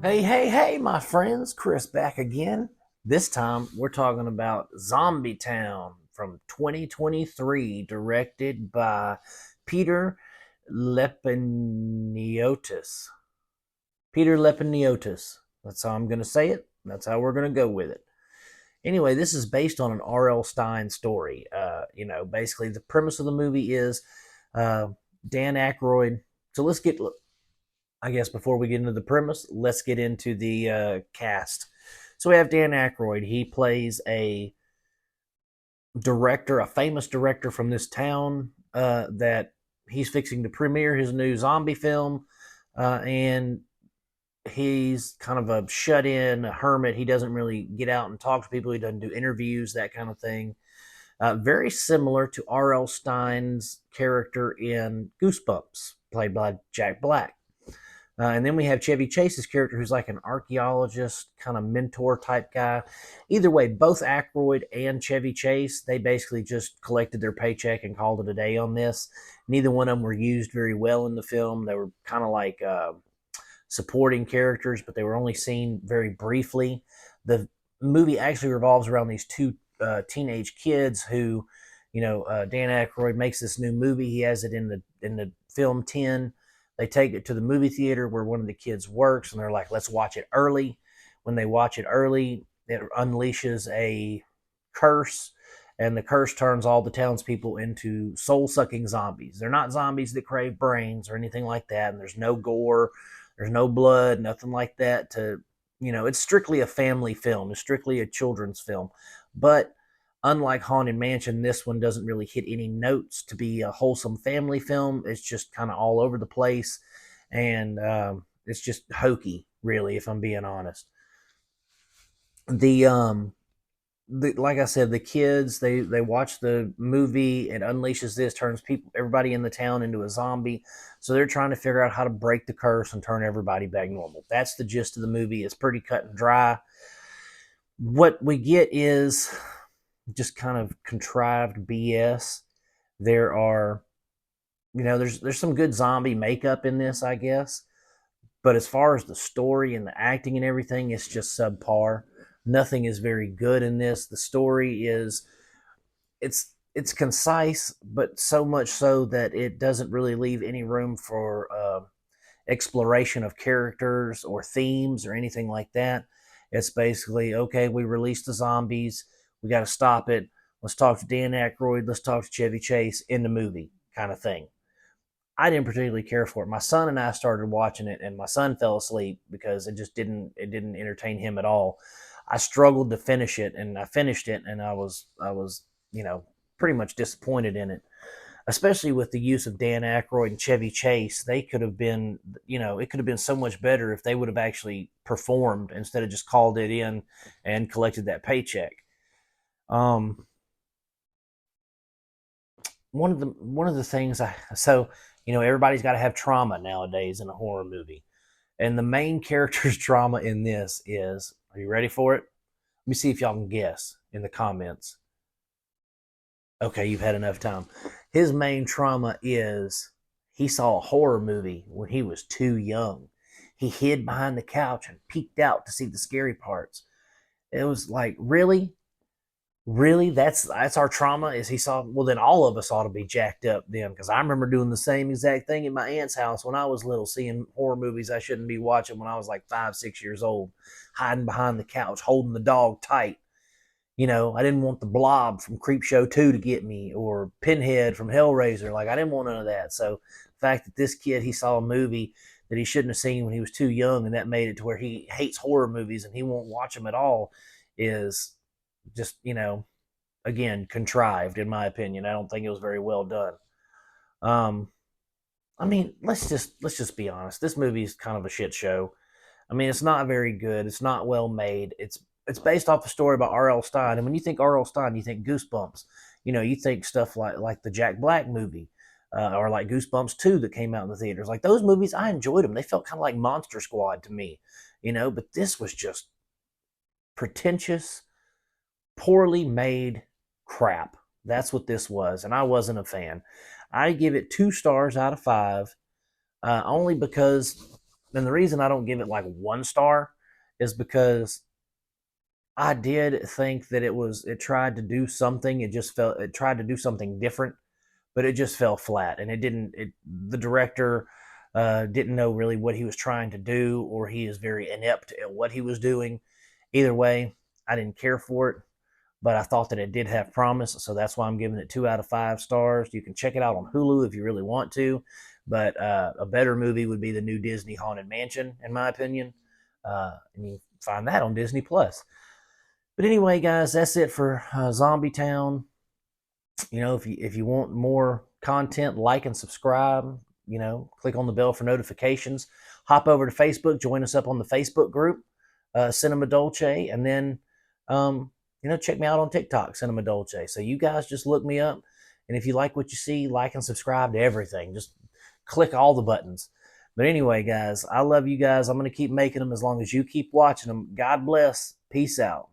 Hey, hey, hey, my friends, Chris back again. This time we're talking about Zombie Town from 2023, directed by Peter Lepaniotis. Peter Lepaniotis. That's how I'm going to say it. That's how we're going to go with it. Anyway, this is based on an R.L. Stine story. Basically, the premise of the movie is uh, Dan Aykroyd. So let's get I guess before we get into the premise, let's get into the cast. So we have Dan Aykroyd. He plays a director, a famous director from this town that he's fixing to premiere his new zombie film, and he's kind of a shut-in, a hermit. He doesn't really get out and talk to people. He doesn't do interviews, that kind of thing. Very similar to R.L. Stine's character in Goosebumps, played by Jack Black. And then we have Chevy Chase's character, who's like an archaeologist, kind of mentor type guy. Either way, both Aykroyd and Chevy Chase, they basically just collected their paycheck and called it a day on this. Neither one of them were used very well in the film. They were kind of like supporting characters, but they were only seen very briefly. The movie actually revolves around these two teenage kids who, Dan Aykroyd makes this new movie. He has it in the film 10. They take it to the movie theater where one of the kids works, and they're like, let's watch it early. When they watch it early, it unleashes a curse, and the curse turns all the townspeople into soul sucking zombies. They're not zombies that crave brains or anything like that, and there's no gore, there's no blood, nothing like that. It's strictly a family film, it's strictly a children's film. But unlike Haunted Mansion, this one doesn't really hit any notes to be a wholesome family film. It's just kind of all over the place, and it's just hokey, really, if I'm being honest. The like I said, the kids they watch the movie. It unleashes this, turns everybody in the town into a zombie. So they're trying to figure out how to break the curse and turn everybody back normal. That's the gist of the movie. It's pretty cut and dry. What we get is just kind of contrived BS. There are, there's some good zombie makeup in this, I guess. But as far as the story and the acting and everything, it's just subpar. Nothing is very good in this. The story is it's concise, but so much so that it doesn't really leave any room for exploration of characters or themes or anything like that. It's basically, okay, we released the zombies. We got to stop it. Let's talk to Dan Aykroyd. Let's talk to Chevy Chase in the movie kind of thing. I didn't particularly care for it. My son and I started watching it, and my son fell asleep because it didn't entertain him at all. I struggled to finish it, and I finished it, and I was pretty much disappointed in it, especially with the use of Dan Aykroyd and Chevy Chase. They could have been, it could have been so much better if they would have actually performed instead of just called it in and collected that paycheck. Um, one of the things everybody's got to have trauma nowadays in a horror movie, and the main character's trauma in this is, are you ready for it? Let me see if y'all can guess in the comments. Okay, you've had enough time. His main trauma is he saw a horror movie when he was too young. He hid behind the couch and peeked out to see the scary parts. It was like, really? Really? That's our trauma? Is he saw, well, then all of us ought to be jacked up then, because I remember doing the same exact thing in my aunt's house when I was little, seeing horror movies I shouldn't be watching when I was like 5, 6 years old, hiding behind the couch, holding the dog tight. I didn't want the Blob from Creepshow 2 to get me, or Pinhead from Hellraiser. Like, I didn't want none of that. So the fact that this kid, he saw a movie that he shouldn't have seen when he was too young, and that made it to where he hates horror movies and he won't watch them at all, is just, again, contrived, in my opinion. I don't think it was very well done. Um, I mean, let's just be honest. This movie is kind of a shit show. I mean, it's not very good. It's not well made. It's based off a story by R.L. Stine, and when you think R.L. Stine, you think Goosebumps. You think stuff like the Jack Black movie, or like Goosebumps 2 that came out in the theaters. Like those movies, I enjoyed them. They felt kind of like Monster Squad to me, But this was just pretentious, poorly made crap. That's what this was, and I wasn't a fan. I give it 2 stars out of 5, only because And the reason I don't give it like 1 star is because I did think that it tried to do something. It tried to do something different, but it just fell flat. And it didn't, the director didn't know really what he was trying to do, or he is very inept at what he was doing. Either way, I didn't care for it, but I thought that it did have promise. So that's why I'm giving it 2 out of 5 stars. You can check it out on Hulu if you really want to. But a better movie would be the new Disney Haunted Mansion, in my opinion. And you find that on Disney Plus. But anyway, guys, that's it for Zombie Town. If you want more content, like and subscribe. Click on the bell for notifications. Hop over to Facebook, join us up on the Facebook group, Cinema Dolce, and then check me out on TikTok, Cinema Dolce. So you guys just look me up, and if you like what you see, like and subscribe to everything. Just click all the buttons. But anyway, guys, I love you guys. I'm going to keep making them as long as you keep watching them. God bless. Peace out.